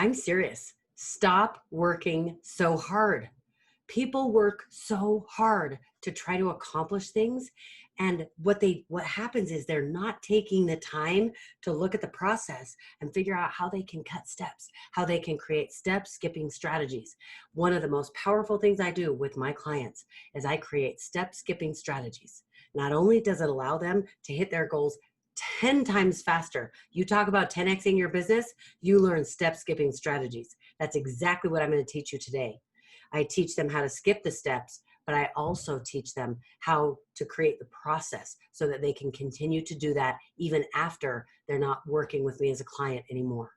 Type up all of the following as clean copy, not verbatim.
I'm serious. Stop working so hard. People work so hard to try to accomplish things. And what happens is they're not taking the time to look at the process and figure out how they can cut steps, how they can create step skipping strategies. One of the most powerful things I do with my clients is I create step skipping strategies. Not only does it allow them to hit their goals 10 times faster. You talk about 10xing your business, you learn step skipping strategies. That's exactly what I'm going to teach you today. I teach them how to skip the steps, but I also teach them how to create the process so that they can continue to do that even after they're not working with me as a client anymore.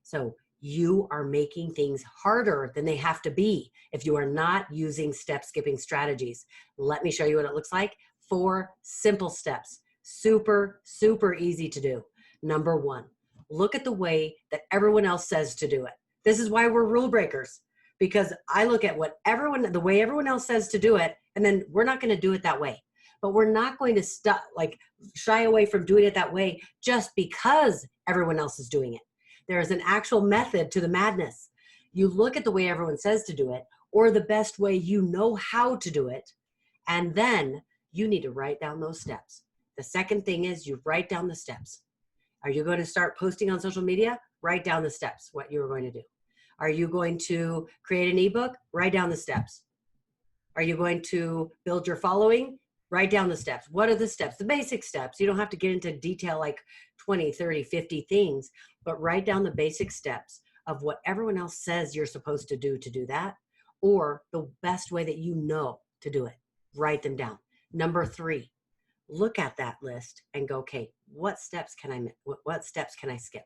So you are making things harder than they have to be if you are not using step skipping strategies. Let me show you what it looks like. 4 simple steps. Super, super easy to do. Number 1, look at the way that everyone else says to do it. This is why we're rule breakers, because I look at the way everyone else says to do it, and then we're not going to do it that way. But we're not going to shy away from doing it that way just because everyone else is doing it. There is an actual method to the madness. You look at the way everyone says to do it, or the best way you know how to do it, and then you need to write down those steps. The second thing is you write down the steps. Are you going to start posting on social media? Write down the steps, what you're going to do. Are you going to create an ebook? Write down the steps. Are you going to build your following? Write down the steps. What are the steps? The basic steps. You don't have to get into detail like 20, 30, 50 things, but write down the basic steps of what everyone else says you're supposed to do that, or the best way that you know to do it. Write them down. Number 3, look at that list and go, okay, what steps can I skip?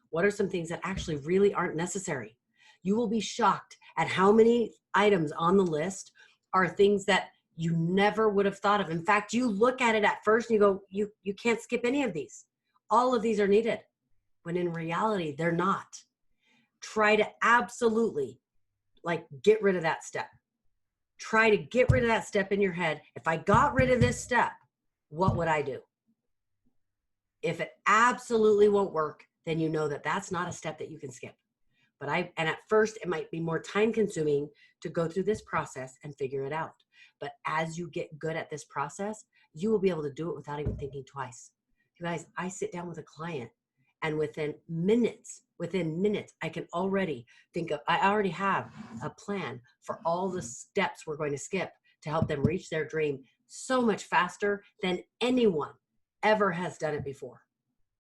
What are some things that actually really aren't necessary? You will be shocked at how many items on the list are things that you never would have thought of. In fact, you look at it at first and you go, you can't skip any of these. All of these are needed, when in reality, they're not. Try to absolutely get rid of that step. Try to get rid of that step in your head. If I got rid of this step, what would I do? If it absolutely won't work, then you know that that's not a step that you can skip. And at first it might be more time consuming to go through this process and figure it out. But as you get good at this process, you will be able to do it without even thinking twice. You guys, I sit down with a client and within minutes, I can already I already have a plan for all the steps we're going to skip to help them reach their dream so much faster than anyone ever has done it before.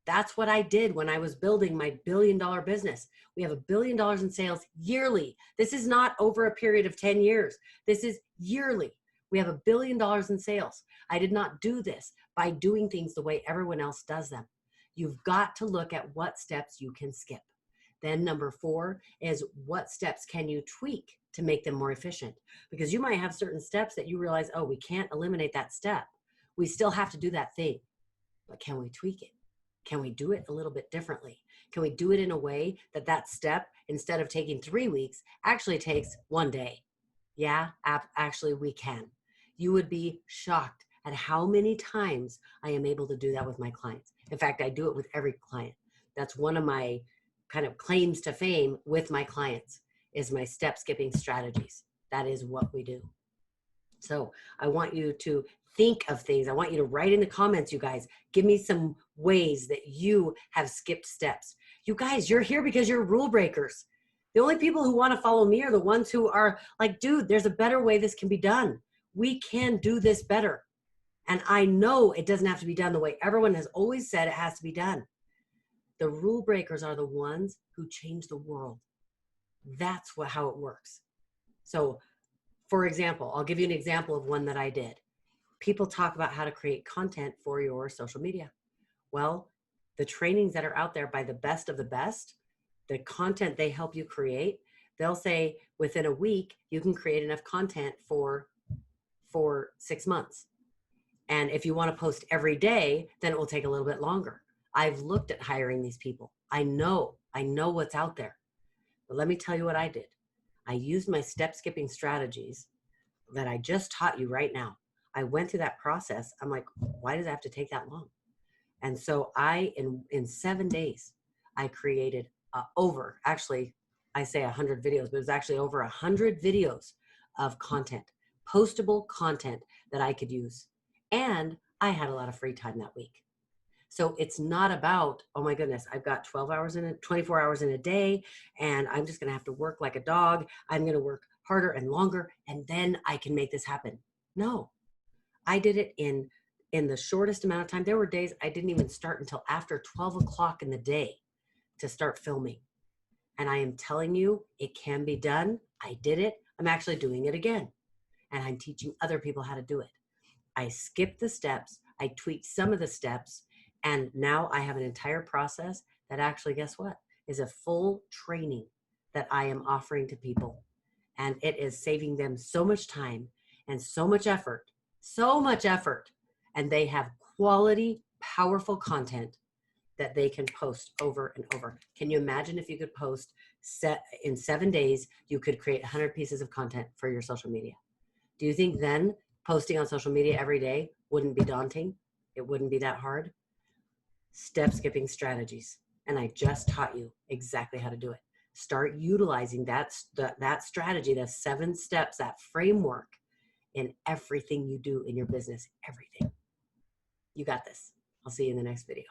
That's what I did when I was building my $1 billion business. We have $1 billion in sales yearly. This is not over a period of 10 years. This is yearly. We have $1 billion in sales. I did not do this by doing things the way everyone else does them. You've got to look at what steps you can skip. Then number 4 is what steps can you tweak to make them more efficient? Because you might have certain steps that you realize, oh, we can't eliminate that step. We still have to do that thing, but can we tweak it? Can we do it a little bit differently? Can we do it in a way that step, instead of taking 3 weeks, actually takes 1 day? Yeah, actually we can. You would be shocked at how many times I am able to do that with my clients. In fact, I do it with every client. That's one of my kind of claims to fame with my clients, is my step skipping strategies. That is what we do. So I want you to think of things. I want you to write in the comments, you guys. Give me some ways that you have skipped steps. You guys, you're here because you're rule breakers. The only people who want to follow me are the ones who are like, dude, there's a better way this can be done. We can do this better. And I know it doesn't have to be done the way everyone has always said it has to be done. The rule breakers are the ones who change the world. That's how it works. So, for example, I'll give you an example of one that I did. People talk about how to create content for your social media. Well, the trainings that are out there by the best of the best, the content they help you create, they'll say within a week, you can create enough content for 6 months. And if you want to post every day, then it will take a little bit longer. I've looked at hiring these people. I know what's out there. But let me tell you what I did. I used my step skipping strategies that I just taught you right now. I went through that process. I'm like, why does it have to take that long? And so in 7 days, I created actually, I say 100 videos, but it was actually over 100 videos of content, postable content that I could use. And I had a lot of free time that week. So it's not about, oh my goodness, I've got 24 hours in a day, and I'm just going to have to work like a dog. I'm going to work harder and longer, and then I can make this happen. No, I did it in the shortest amount of time. There were days I didn't even start until after 12 o'clock in the day to start filming. And I am telling you, it can be done. I did it. I'm actually doing it again. And I'm teaching other people how to do it. I skipped the steps. I tweaked some of the steps. And now I have an entire process that actually, guess what, is a full training that I am offering to people. And it is saving them so much time and so much effort. And they have quality, powerful content that they can post over and over. Can you imagine if you could post in 7 days, you could create 100 pieces of content for your social media? Do you think then posting on social media every day wouldn't be daunting? It wouldn't be that hard? Step skipping strategies. And I just taught you exactly how to do it. Start utilizing that strategy, the 7 steps, that framework in everything you do in your business, everything. You got this. I'll see you in the next video.